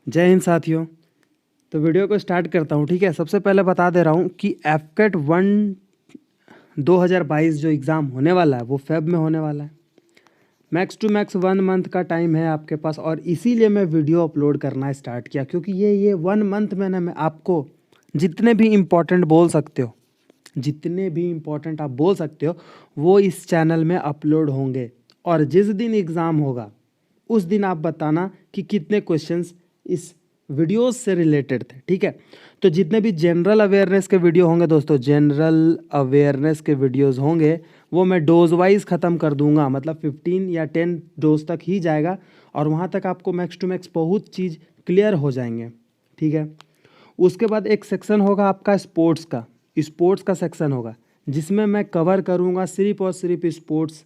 जय हिंद साथियों। तो वीडियो को स्टार्ट करता हूँ। ठीक है, सबसे पहले बता दे रहा हूँ कि एफकेट 1 2022 जो एग्ज़ाम होने वाला है वो फेब में होने वाला है। मैक्स टू मैक्स 1 मंथ का टाइम है आपके पास, और इसीलिए मैं वीडियो अपलोड करना स्टार्ट किया, क्योंकि ये 1 मंथ में ना मैं आपको जितने भी इम्पोर्टेंट बोल सकते हो, जितने भी इम्पोर्टेंट आप बोल सकते हो वो इस चैनल में अपलोड होंगे। और जिस दिन एग्ज़ाम होगा उस दिन आप बताना कि कितने क्वेश्चंस इस वीडियोस से रिलेटेड थे। ठीक है, तो जितने भी जनरल अवेयरनेस के वीडियो होंगे दोस्तों, जनरल अवेयरनेस के वीडियोस होंगे वो मैं डोज वाइज ख़त्म कर दूंगा, मतलब 15 या 10 डोज तक ही जाएगा, और वहाँ तक आपको मैक्स टू मैक्स बहुत चीज़ क्लियर हो जाएंगे। ठीक है, उसके बाद एक सेक्शन होगा आपका स्पोर्ट्स का सेक्शन होगा, जिसमें मैं कवर करूँगा सिर्फ और सिर्फ स्पोर्ट्स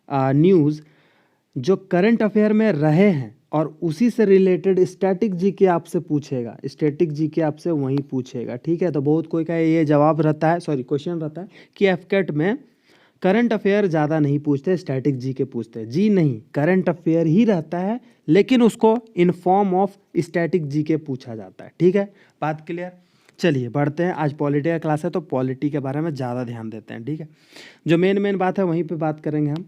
न्यूज़ जो करंट अफेयर में रहे हैं, और उसी से रिलेटेड स्टैटिक जीके आपसे पूछेगा, स्टैटिक जीके आपसे वहीं पूछेगा। ठीक है, तो बहुत कोई का ये जवाब रहता है, सॉरी क्वेश्चन रहता है कि एफकेट में करंट अफेयर ज़्यादा नहीं पूछते, स्टैटिक जीके पूछते हैं। जी नहीं, करंट अफेयर ही रहता है, लेकिन उसको in form of static GK पूछा जाता है। ठीक है, बात क्लियर। चलिए बढ़ते हैं, आज पॉलिटी का क्लास है तो पॉलिटी के बारे में ज़्यादा ध्यान देते हैं। ठीक है, जो मेन बात है वहीं पे बात करेंगे हम।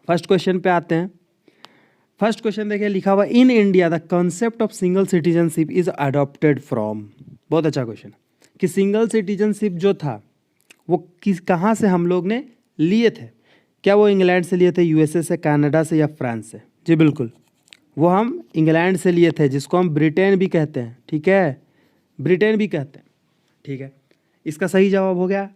फर्स्ट क्वेश्चन पे आते हैं। फर्स्ट क्वेश्चन देखिए, लिखा हुआ in India the concept of single citizenship is adopted from. बहुत अच्छा क्वेश्चन कि सिंगल सिटीजनशिप जो था वो किस कहाँ से हम लोग ने लिए थे। क्या वो इंग्लैंड से लिए थे, यूएसए से, कनाडा से, या फ्रांस से? जी बिल्कुल, वो हम इंग्लैंड से लिए थे, जिसको हम ब्रिटेन भी कहते हैं। ठीक है, ब्रिटेन भी कहते हैं। ठीक है, इसका सही जवाब हो गया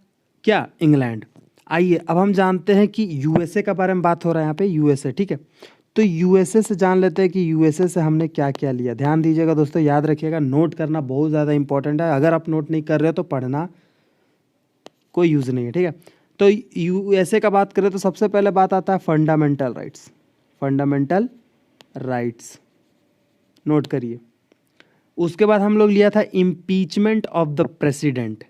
क्या, इंग्लैंड। आइए अब हम जानते हैं कि यूएसए का बारे में बात हो रहा है यहाँ पे, यूएसए। ठीक है, तो यूएसए से जान लेते हैं कि यूएसए से हमने क्या क्या लिया। ध्यान दीजिएगा दोस्तों, याद रखिएगा, नोट करना बहुत ज़्यादा इंपॉर्टेंट है। अगर आप नोट नहीं कर रहे हो तो पढ़ना कोई यूज़ नहीं है। ठीक है, तो यूएसए का बात करें तो सबसे पहले बात आता है fundamental rights. Fundamental rights note करिए। उसके बाद हम लोग लिया था impeachment of the president.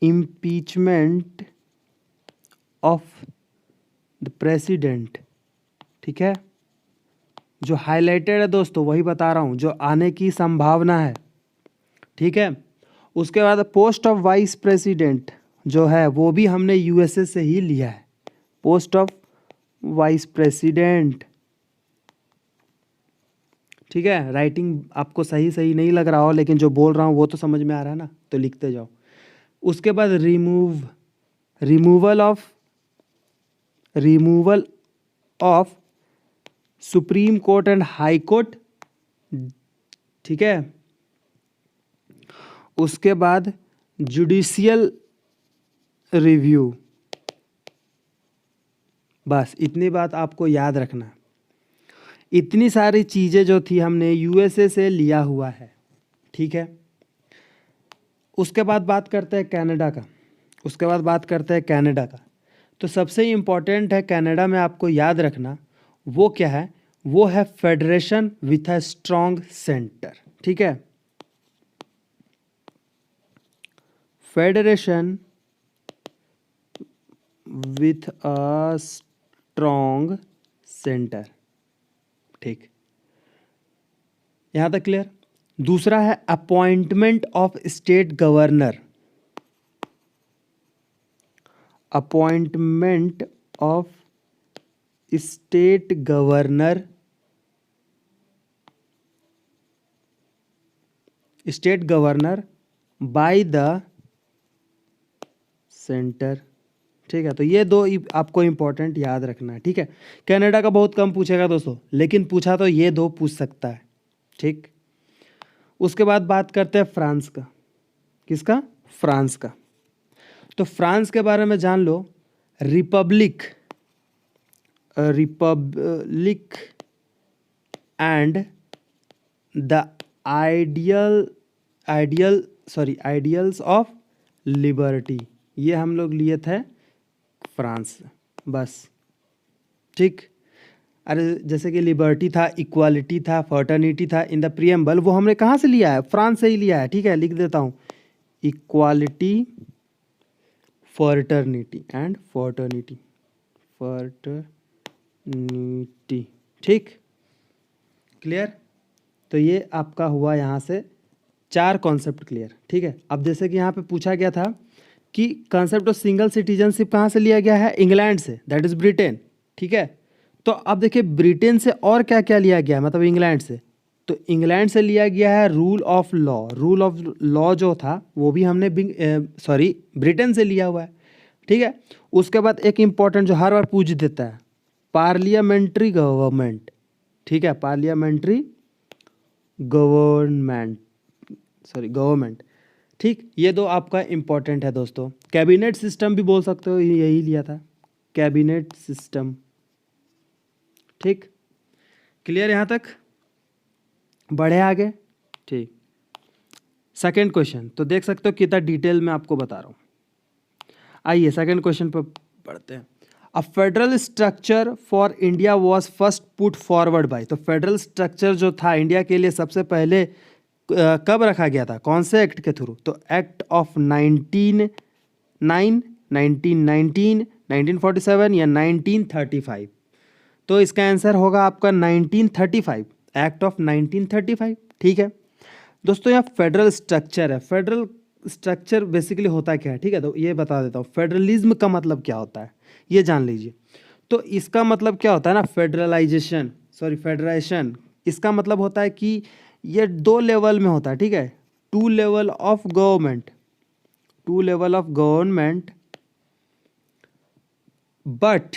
Impeachment of the president. ठीक है, जो हाईलाइटेड है दोस्तों वही बता रहा हूं, जो आने की संभावना है। ठीक है, उसके बाद पोस्ट ऑफ वाइस प्रेसिडेंट जो है वो भी हमने यूएसए से ही लिया है, पोस्ट ऑफ वाइस प्रेसिडेंट। ठीक है, राइटिंग आपको सही सही नहीं लग रहा हो, लेकिन जो बोल रहा हूँ वो तो समझ में आ रहा है ना, तो लिखते जाओ। उसके बाद removal of supreme court and high court. ठीक है, उसके बाद जुडिशियल रिव्यू। बस इतनी बात आपको याद रखना। इतनी सारी चीज़ें जो थी हमने यूएसए से लिया हुआ है। ठीक है, उसके बाद बात करते हैं कनाडा का। तो सबसे इम्पॉर्टेंट है कनाडा में आपको याद रखना, वो क्या है, वो है federation with a strong centre. ठीक है, federation with a strong centre. ठीक, यहां तक क्लियर। दूसरा है appointment of state governor. Appointment of state governor, by the centre. ठीक है, तो ये दो आपको इंपॉर्टेंट याद रखना है। ठीक है, कनाडा का बहुत कम पूछेगा दोस्तों, लेकिन पूछा तो ये दो पूछ सकता है। ठीक, उसके बाद बात करते हैं फ्रांस का। किसका, फ्रांस का। तो फ्रांस के बारे में जान लो, republic and the ideals of liberty, ये हम लोग लिए थे फ्रांस से। बस, ठीक। अरे जैसे कि लिबर्टी था, इक्वालिटी था, फर्टर्निटी था इन द प्रियम्बल, वो हमने कहाँ से लिया है, फ्रांस से ही लिया है। ठीक है, लिख देता हूँ, इक्वालिटी, फर्टर्निटी एंड फर्टर्निटी। ठीक, क्लियर। तो ये आपका हुआ यहाँ से 4 कॉन्सेप्ट क्लियर, ठीक है। अब जैसे कि यहाँ पे पूछा गया था कि कॉन्सेप्ट ऑफ सिंगल सिटीजनशिप कहाँ से लिया गया है, इंग्लैंड से, दैट इज ब्रिटेन, ठीक है। तो अब देखिए ब्रिटेन से और क्या क्या लिया गया है, मतलब इंग्लैंड से, तो इंग्लैंड से लिया गया है rule of law. Rule of law जो था वो भी हमने ब्रिटेन से लिया हुआ है, ठीक है। उसके बाद एक इम्पॉर्टेंट जो हर बार पूछ देता है, पार्लियामेंट्री गवर्नमेंट, ठीक है, पार्लियामेंट्री गवर्नमेंट, ठीक। ये दो आपका इम्पॉर्टेंट है दोस्तों। कैबिनेट सिस्टम भी बोल सकते हो, यही लिया था, कैबिनेट सिस्टम, ठीक। क्लियर यहाँ तक, बढ़े आगे, ठीक। सेकंड क्वेश्चन तो देख सकते हो कितना डिटेल में आपको बता रहा हूँ। आइए सेकंड क्वेश्चन पर पढ़ते हैं। A federal structure for India was first put forward bye, तो फेडरल स्ट्रक्चर जो था इंडिया के लिए सबसे पहले कब रखा गया था, कौन से एक्ट के थ्रू, तो एक्ट ऑफ 1919, 1947 या 1935। तो इसका आंसर होगा आपका 1935, एक्ट ऑफ 1935, ठीक है दोस्तों। यहाँ फेडरल स्ट्रक्चर है, फेडरल स्ट्रक्चर बेसिकली होता क्या है, ठीक है, तो ये बता देता हूँ। फेडरलिज्म का मतलब क्या होता है ये जान लीजिए। तो इसका मतलब क्या होता है ना, फेडरेशन, इसका मतलब होता है कि ये 2 लेवल में होता है, ठीक है, 2 level of government, but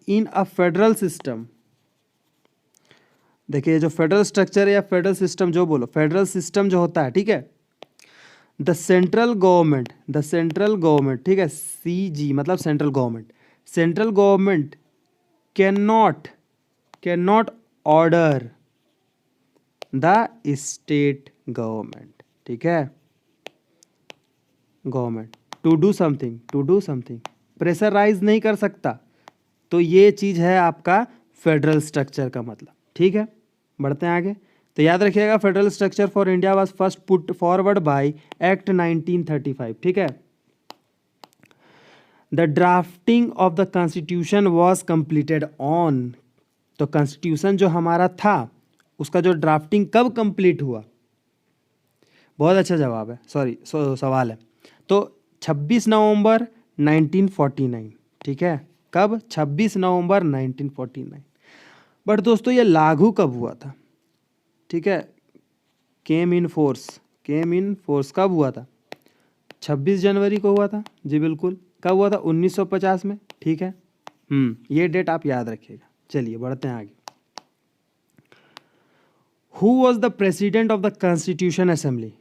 in a federal system. देखिए जो फेडरल स्ट्रक्चर या फेडरल सिस्टम जो बोलो, फेडरल सिस्टम जो होता है, ठीक है, द सेंट्रल गवर्नमेंट, ठीक है, CG मतलब central government can not order the state government, ठीक है, government to do something pressurise नहीं कर सकता। तो ये चीज है आपका फेडरल स्ट्रक्चर का मतलब, ठीक है। बढ़ते हैं आगे। तो याद रखिएगा federal structure for India was first put forward bye act 1935, ठीक है। The drafting of the constitution was completed on, तो कॉन्स्टिट्यूशन जो हमारा था उसका जो ड्राफ्टिंग कब कंप्लीट हुआ, बहुत अच्छा जवाब है, सवाल है। तो 26 नवंबर 1949, ठीक है, कब, 26 नवंबर 1949। बट दोस्तों ये लागू कब हुआ था, ठीक है, केम इन फोर्स कब हुआ था, 26 जनवरी को हुआ था, जी बिल्कुल। कब हुआ था, 1950 में, ठीक है। ये डेट आप याद रखिएगा। चलिए बढ़ते हैं आगे। Who was the president of the constitution assembly,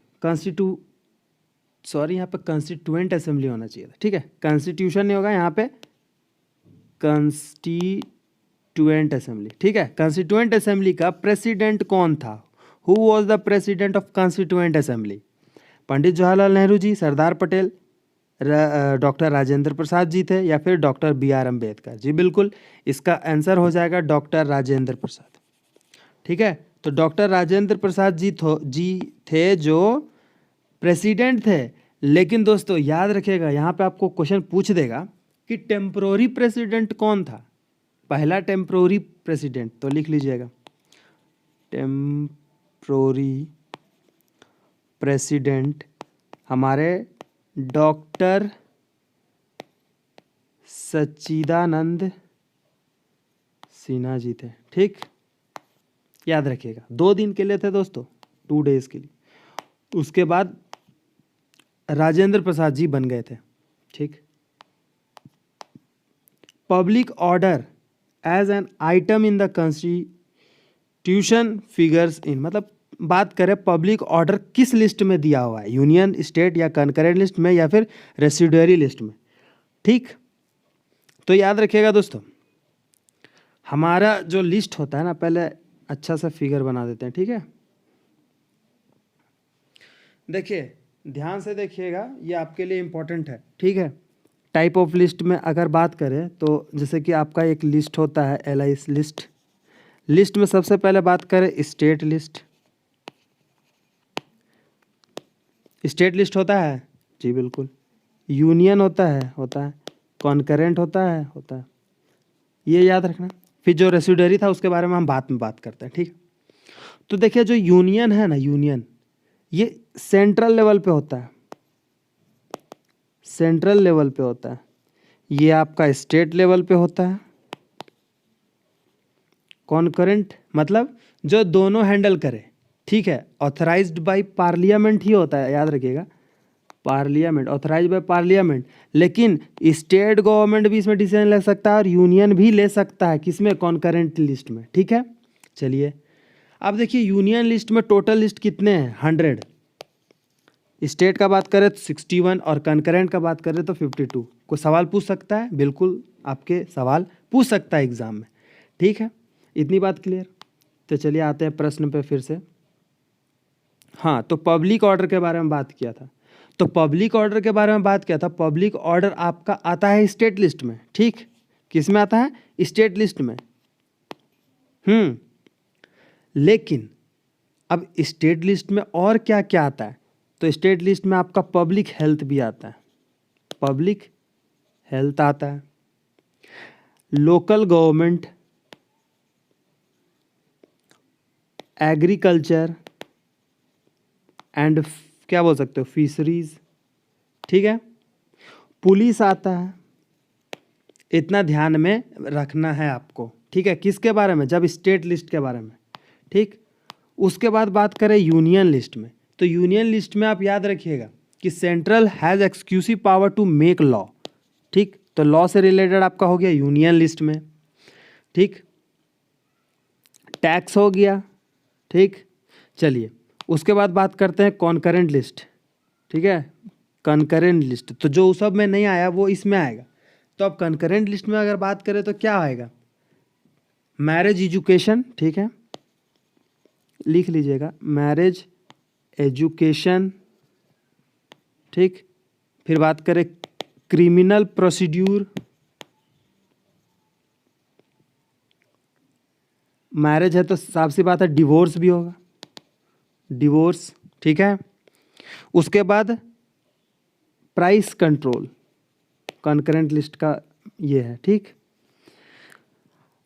यहाँ पे कॉन्स्टिट्यूएंट असेंबली होना चाहिए था, ठीक है, कॉन्स्टिट्यूशन नहीं होगा यहाँ पे, कॉन्स्टिट्यूएंट असेंबली, ठीक है। कॉन्स्टिट्यूएंट असेंबली का प्रेसिडेंट कौन था, who was the president of constituent assembly, Pandit Jawaharlal Nehru ji, Sardar Patel, doctor Rajendra Prasad ji थे, या फिर डॉक्टर BR अम्बेडकर जी। बिल्कुल इसका आंसर हो जाएगा डॉक्टर राजेंद्र प्रसाद, ठीक है। तो डॉक्टर राजेंद्र प्रसाद जी थे जो प्रेसिडेंट थे। लेकिन दोस्तों याद रखिएगा यहाँ पे आपको क्वेश्चन पूछ देगा कि टेम्पोररी प्रेसिडेंट कौन था, पहला टेम्पोररी प्रेसिडेंट, तो लिख लीजिएगा टेम्पोररी प्रेसिडेंट हमारे डॉक्टर सच्चिदानंद सिन्हा जी थे, ठीक, याद रखिएगा। 2 दिन के लिए थे दोस्तों, 2 डेज के लिए। उसके बाद राजेंद्र प्रसाद जी बन गए थे, ठीक। Public order as an item in the constitution figures in, मतलब बात करें पब्लिक ऑर्डर किस लिस्ट में दिया हुआ है, यूनियन, स्टेट या कनकरेंट लिस्ट में या फिर रेसिडुअरी लिस्ट में, ठीक। तो याद रखिएगा दोस्तों हमारा जो लिस्ट होता है ना, पहले अच्छा सा फिगर बना देते हैं, ठीक है। देखिए ध्यान से देखिएगा, ये आपके लिए इम्पोर्टेंट है, ठीक है। टाइप ऑफ लिस्ट में अगर बात करें तो जैसे कि आपका एक लिस्ट होता है LI लिस्ट में सबसे पहले बात करें स्टेट लिस्ट होता है, जी बिल्कुल। यूनियन होता है, कॉन्करेंट होता है, ये याद रखना। फिर जो रेसिडरी था उसके बारे में हम बाद में बात करते हैं, ठीक। तो देखिए जो यूनियन है ना, यूनियन ये सेंट्रल लेवल पे होता है, सेंट्रल लेवल पे होता है। ये आपका स्टेट लेवल पे होता है। कॉन्करेंट मतलब जो दोनों हैंडल करे, ठीक है। ऑथराइज्ड बाय पार्लियामेंट ही होता है, याद रखिएगा, पार्लियामेंट, ऑथराइज्ड बाय पार्लियामेंट। लेकिन स्टेट गवर्नमेंट भी इसमें डिसीजन ले सकता है और यूनियन भी ले सकता है, किसमें, कॉन्करेंट लिस्ट में, ठीक है। चलिए अब देखिए यूनियन लिस्ट में टोटल लिस्ट कितने हैं, 100। स्टेट का बात करें तो 61 और कॉन्करेंट का बात करें तो 52। कोई सवाल पूछ सकता है, बिल्कुल आपके सवाल पूछ सकता है एग्जाम में, ठीक है। इतनी बात क्लियर। तो चलिए आते हैं प्रश्न पे फिर से। हाँ, तो पब्लिक ऑर्डर के बारे में बात किया था, तो पब्लिक ऑर्डर के बारे में बात किया था। पब्लिक ऑर्डर आपका आता है स्टेट लिस्ट में, ठीक। किस में आता है, स्टेट लिस्ट में। लेकिन अब स्टेट लिस्ट में और क्या क्या आता है, तो स्टेट लिस्ट में आपका पब्लिक हेल्थ भी आता है, पब्लिक हेल्थ आता है, लोकल गवर्नमेंट, एग्रीकल्चर एंड क्या बोल सकते हो, फिशरीज, ठीक है। पुलिस आता है। इतना ध्यान में रखना है आपको, ठीक है। किसके बारे में, जब स्टेट लिस्ट के बारे में, ठीक। उसके बाद बात करें यूनियन लिस्ट में, तो यूनियन लिस्ट में आप याद रखिएगा कि central has exclusive power to make law, ठीक। तो लॉ से रिलेटेड आपका हो गया यूनियन लिस्ट में, ठीक। टैक्स हो गया, ठीक। चलिए उसके बाद बात करते हैं कॉन्करेंट लिस्ट, ठीक है। कॉन्करेंट लिस्ट तो जो सब में नहीं आया वो इसमें आएगा। तो अब कॉन्करेंट लिस्ट में अगर बात करें तो क्या आएगा, मैरिज एजुकेशन, ठीक है, लिख लीजिएगा, मैरिज एजुकेशन, ठीक। फिर बात करें क्रिमिनल प्रोसीड्यूर, मैरिज है तो साफ सी बात है डिवोर्स भी होगा, डिवोर्स, ठीक है। उसके बाद प्राइस कंट्रोल, कॉन्करेंट लिस्ट का ये है, ठीक।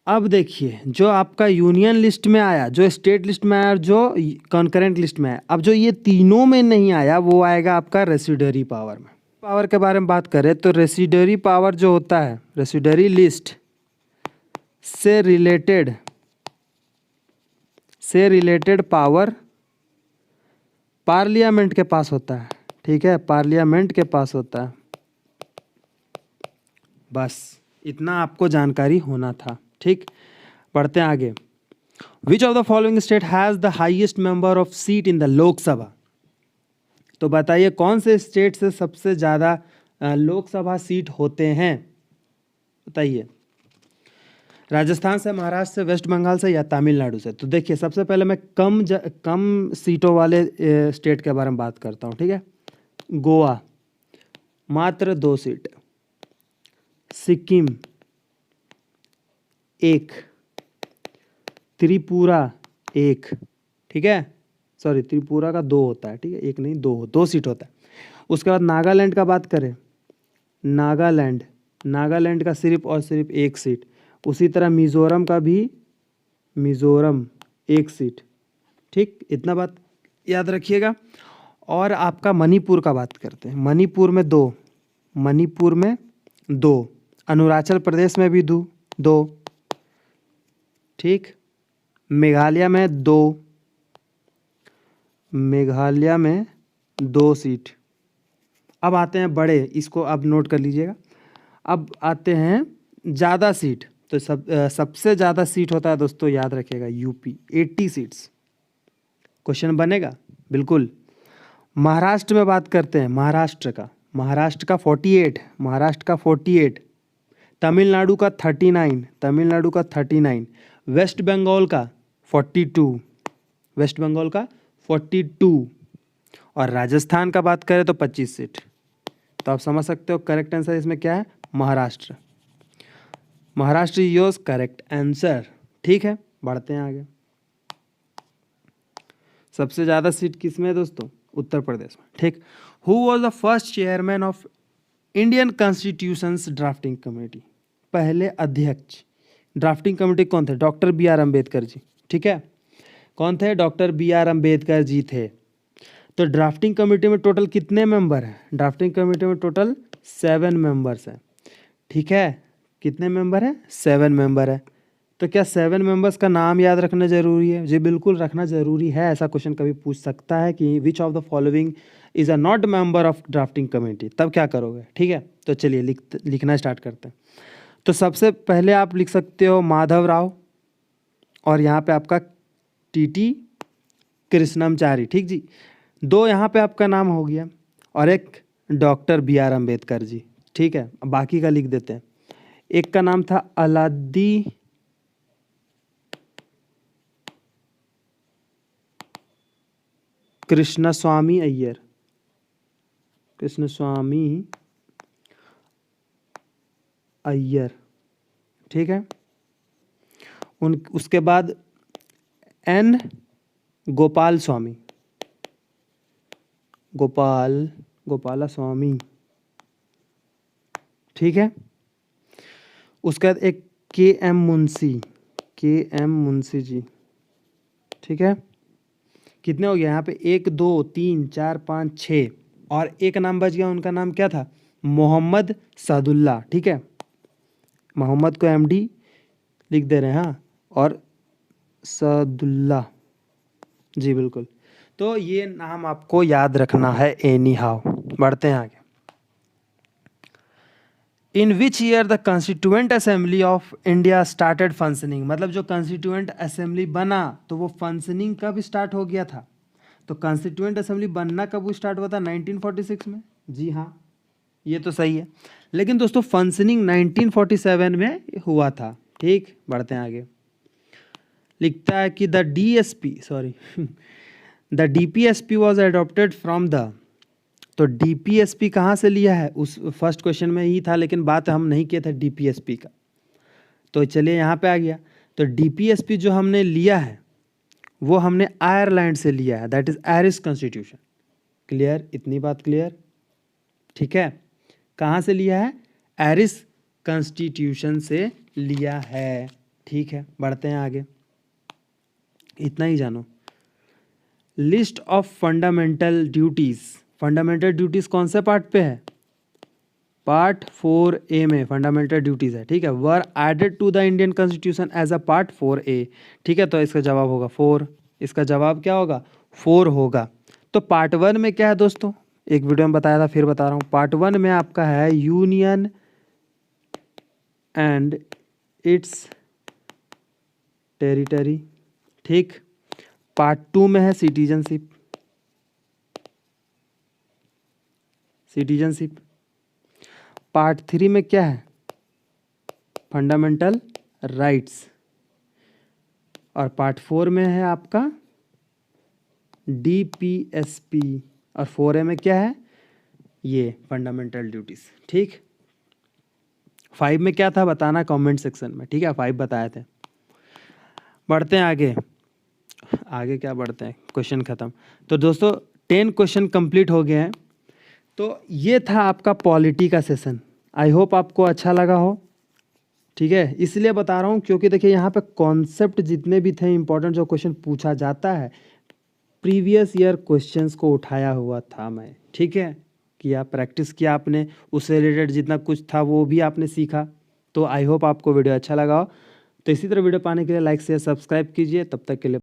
अब देखिए जो आपका यूनियन लिस्ट में आया, जो स्टेट लिस्ट में आया, जो कॉन्करेंट लिस्ट में आया, अब जो ये तीनों में नहीं आया वो आएगा आपका रेसिडरी पावर में। पावर के बारे में बात करें तो रेसिडरी पावर जो होता है, रेसिडरी लिस्ट से रिलेटेड पावर पार्लियामेंट के पास होता है, ठीक है, पार्लियामेंट के पास होता है। बस इतना आपको जानकारी होना था, ठीक। पढ़ते हैं आगे। Which of the following state has the highest number of seat in the Lok Sabha, तो बताइए कौन से स्टेट से सबसे ज़्यादा लोकसभा सीट होते हैं, बताइए। राजस्थान से, महाराष्ट्र से, वेस्ट बंगाल से या तमिलनाडु से। तो देखिए सबसे पहले मैं कम सीटों वाले स्टेट के बारे में बात करता हूँ, ठीक है। गोवा मात्र 2 सीट, सिक्किम 1, त्रिपुरा 1, ठीक है। सॉरी त्रिपुरा का 2 होता है, ठीक है, 1 नहीं 2 सीट होता है। उसके बाद नागालैंड का बात करें, नागालैंड का सिर्फ और सिर्फ 1 सीट। उसी तरह मिज़ोरम का भी, मिज़ोरम 1 सीट, ठीक। इतना बात याद रखिएगा। और आपका मणिपुर का बात करते हैं, मणिपुर में 2, अरुणाचल प्रदेश में भी 2, ठीक। मेघालय में 2 सीट। अब आते हैं बड़े, इसको अब नोट कर लीजिएगा। अब आते हैं ज़्यादा सीट, तो सबसे ज़्यादा सीट होता है दोस्तों, याद रखिएगा यूपी 80 सीट्स। क्वेश्चन बनेगा बिल्कुल। महाराष्ट्र में बात करते हैं, महाराष्ट्र का 48, तमिलनाडु का 39, वेस्ट बंगाल का 42, और राजस्थान का बात करें तो 25 सीट। तो आप समझ सकते हो करेक्ट आंसर इसमें क्या है, महाराष्ट्र योज करेक्ट आंसर, ठीक है। बढ़ते हैं आगे। सबसे ज़्यादा सीट किस में है दोस्तों, उत्तर प्रदेश में, ठीक। Who was the first chairman of Indian constitutions drafting committee, पहले अध्यक्ष ड्राफ्टिंग कमेटी कौन थे? Doctor B are Ambedkar ji, ठीक है। कौन थे? Doctor B are Ambedkar ji थे। तो ड्राफ्टिंग कमेटी में टोटल कितने मेंबर हैं? ड्राफ्टिंग कमेटी में टोटल 7 मेंबर्स हैं, ठीक है। कितने मेंबर हैं? 7 मेंबर है। तो क्या 7 मेंबर्स का नाम याद रखना जरूरी है? जी बिल्कुल रखना जरूरी है। ऐसा क्वेश्चन कभी पूछ सकता है कि which of the following is a not member of drafting committee, तब क्या करोगे? ठीक है, तो चलिए लिखना स्टार्ट करते हैं। तो सबसे पहले आप लिख सकते हो माधव राव, और यहाँ पे आपका टीटी कृष्णमचारी, ठीक जी। 2 यहाँ पे आपका नाम हो गया, और एक doctor B are Ambedkar ji, ठीक है। अब बाकी का लिख देते हैं। एक का नाम था अलादी कृष्णस्वामी अय्यर, कृष्णस्वामी अय्यर, ठीक है। उसके बाद एन गोपाल स्वामी, गोपाला स्वामी, ठीक है। उसके बाद एक के एम मुंशी जी, ठीक है। कितने हो गए यहाँ पे? 1 2 3 4 5 6, और एक नाम बच गया। उनका नाम क्या था? मोहम्मद सादुल्ला, ठीक है। मोहम्मद को एमडी लिख दे रहे हैं, हाँ, और सादुल्ला जी बिल्कुल। तो ये नाम आपको याद रखना है एनी हाउ। बढ़ते हैं आगे। In which year the constituent assembly of India started functioning, मतलब जो कॉन्स्टिट्यूएंट असेंबली बना तो वो फंक्शनिंग कब स्टार्ट हो गया था? तो कॉन्स्टिट्यूएंट असेंबली बनना कब स्टार्ट हुआ था? 1946 में, जी हाँ, ये तो सही है। लेकिन दोस्तों फंक्शनिंग 1947 में हुआ था, ठीक। बढ़ते हैं आगे। लिखता है कि the DPSP was adopted from the, तो डीपीएसपी कहाँ से लिया है? उस फर्स्ट क्वेश्चन में ही था, लेकिन बात हम नहीं किए थे डीपीएसपी का, तो चलिए यहाँ पे आ गया। तो डीपीएसपी जो हमने लिया है वो हमने आयरलैंड से लिया है, that is Irish constitution. Clear? इतनी बात क्लियर, ठीक है। कहाँ से लिया है? आयरिश कॉन्स्टिट्यूशन से लिया है, ठीक है। बढ़ते हैं आगे, इतना ही जानो। List of fundamental duties, fundamental duties कौन से पार्ट पे है? पार्ट 4A में फंडामेंटल ड्यूटीज है, ठीक है। Were added to the Indian constitution as a part 4A, ठीक है। तो इसका जवाब होगा 4, इसका जवाब क्या होगा? 4 होगा। तो पार्ट 1 में क्या है दोस्तों? एक वीडियो में बताया था, फिर बता रहा हूँ। पार्ट 1 में आपका है यूनियन एंड इट्स टेरिटरी, ठीक। पार्ट 2 में है सिटीजनशिप, पार्ट 3 में क्या है? फंडामेंटल राइट्स, और पार्ट 4 में है आपका डीपीएसपी, और 4A में क्या है? ये फंडामेंटल ड्यूटीज, ठीक। 5 में क्या था बताना कमेंट सेक्शन में, ठीक है। 5 बताए थे। बढ़ते हैं आगे, आगे क्या बढ़ते हैं, क्वेश्चन खत्म। तो दोस्तों 10 क्वेश्चन कंप्लीट हो गए हैं। तो ये था आपका पॉलिटी का सेशन। आई होप आपको अच्छा लगा हो, ठीक है। इसलिए बता रहा हूँ क्योंकि देखिए यहाँ पे कॉन्सेप्ट जितने भी थे इंपॉर्टेंट जो क्वेश्चन पूछा जाता है, प्रीवियस ईयर क्वेश्चंस को उठाया हुआ था मैं, ठीक है। किया, प्रैक्टिस किया आपने, उससे रिलेटेड जितना कुछ था वो भी आपने सीखा। तो आई होप आपको वीडियो अच्छा लगा हो। तो इसी तरह वीडियो पाने के लिए लाइक शेयर सब्सक्राइब कीजिए। तब तक के लिए